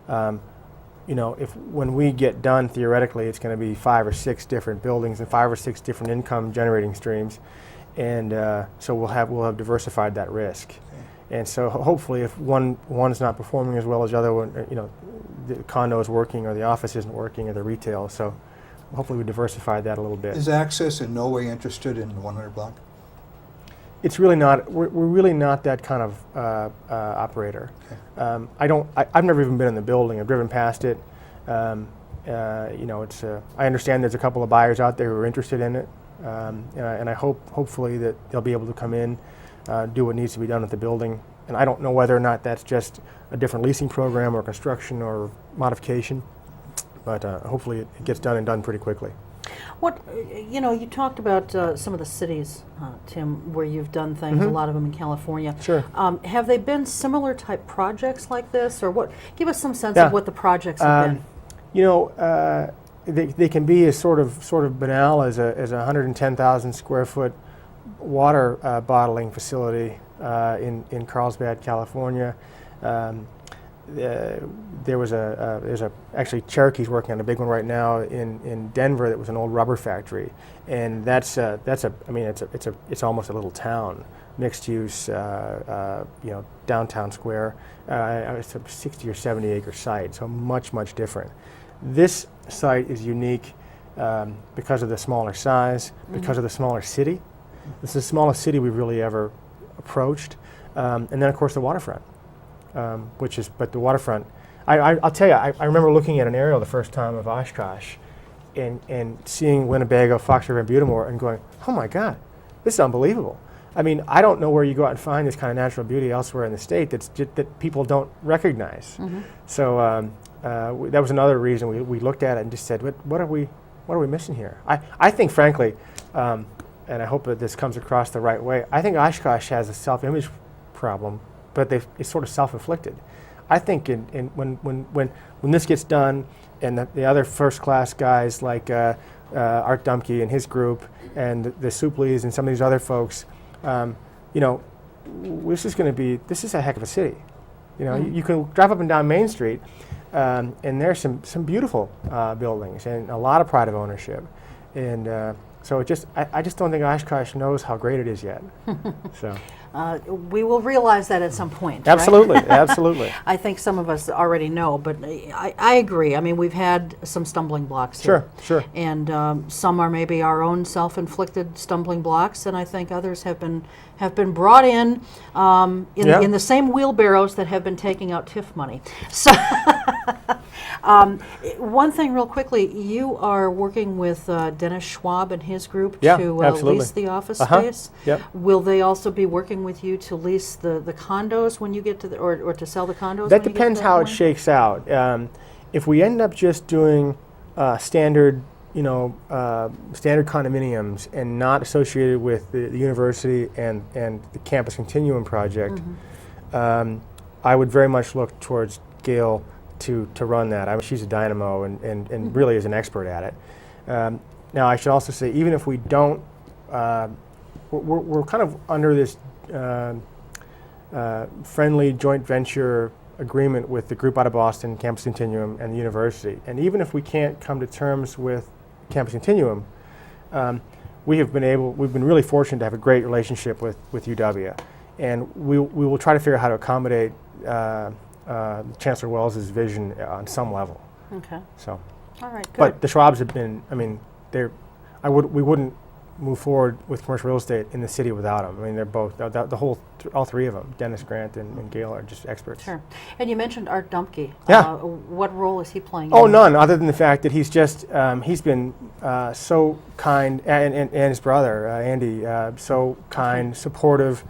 If when we get done, theoretically, it's going to be 5 or 6 different buildings and 5 or 6 different income generating streams, and so we'll have diversified that risk. And so hopefully, if one's not performing as well as the other one, the condo is working or the office isn't working or the retail. So hopefully we diversified that a little bit. Is Akcess in no way interested in the 100 block? It's really not. We're really not that kind of operator. Okay. I've never even been in the building. I've driven past it. It's. I understand there's a couple of buyers out there who are interested in it, and I hopefully that they'll be able to come in, do what needs to be done at the building. And I don't know whether or not that's just a different leasing program or construction or modification, but hopefully it gets done and done pretty quickly. What you talked about some of the cities, Tim, where you've done things. A lot of them in California. Sure. Have they been similar type projects like this, or what? Give us some sense Yeah. of what the projects have been. They can be as sort of banal as a 110,000 square foot water bottling facility in Carlsbad, California. There's actually Cherokee's working on a big one right now in Denver that was an old rubber factory, and it's almost a little town, mixed use, downtown square. It's a 60 or 70 acre site, so much different. This site is unique because of the smaller size, because of the smaller city. This is the smallest city we've really ever approached, and then of course the waterfront. But the waterfront, I'll tell you, I remember looking at an aerial the first time of Oshkosh and seeing Winnebago, Fox River, and Butamore and going, oh my God, this is unbelievable. I mean, I don't know where you go out and find this kind of natural beauty elsewhere in the state that people don't recognize. So that was another reason we looked at it and just said, what are we missing here? I think, frankly, and I hope that this comes across the right way, I think Oshkosh has a self-image problem, but it's sort of self-inflicted. I think when this gets done, and the other first-class guys like Art Dumke and his group, and the Supleys and some of these other folks, you know, this is a heck of a city. You know, you can drive up and down Main Street, and there's some beautiful buildings and a lot of pride of ownership, and so I just don't think Oshkosh knows how great it is yet. So. We will realize that at some point. Absolutely, right? Absolutely. I think some of us already know, but I agree. I mean, we've had some stumbling blocks here. Sure. And some are maybe our own self-inflicted stumbling blocks, and I think others have been brought in the same wheelbarrows that have been taking out TIF money. So. One thing real quickly, you are working with Dennis Schwab and his group to lease the office space. Yep. Will they also be working with you to lease the condos when you get to or to sell the condos? That depends how it shakes out. If we end up just doing standard condominiums and not associated with the university and the Campus Continuum project, I would very much look towards Gail to run that. I mean, she's a dynamo and really is an expert at it. Now, I should also say, even if we don't, we're kind of under this friendly joint venture agreement with the group out of Boston, Campus Continuum, and the university. And even if we can't come to terms with Campus Continuum, we've been really fortunate to have a great relationship with UW, and we will try to figure out how to accommodate Chancellor Wells's vision on some level. Okay. So. All right. Good. But the Schwabs have been. I mean, we wouldn't move forward with commercial real estate in the city without them. I mean, they're both all three of them. Dennis, Grant, and Gail are just experts. Sure. And you mentioned Art Dumke. Yeah. What role is he playing? Oh, none, other than the fact that he's just he's been so kind, and his brother Andy, so kind, supportive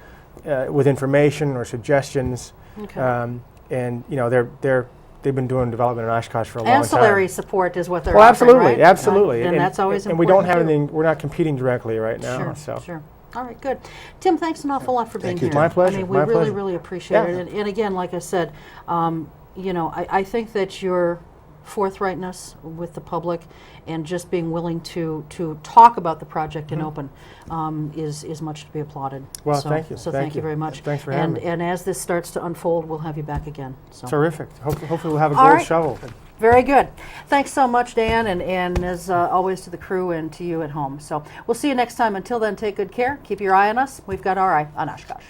with information or suggestions. Okay. And you know, they've been doing development in Oshkosh for a long time. Ancillary support is what they're well, offering, absolutely, right? absolutely. And that's always important. And we don't have too. anything. We're not competing directly right now. Sure. All right, good. Tim, thanks an awful lot for being here. My pleasure. I mean, we really appreciate it. And again, like I said, you know, I think that your forthrightness with the public and just being willing to talk about the project in open is much to be applauded. Well, so, thank you. So thank you very much. Thanks for having me. And as this starts to unfold, we'll have you back again. So. Terrific. Hopefully we'll have a All gold right. shovel. Very good. Thanks so much, Dan, and as always to the crew and to you at home. So we'll see you next time. Until then, take good care. Keep your eye on us. We've got our eye on Oshkosh.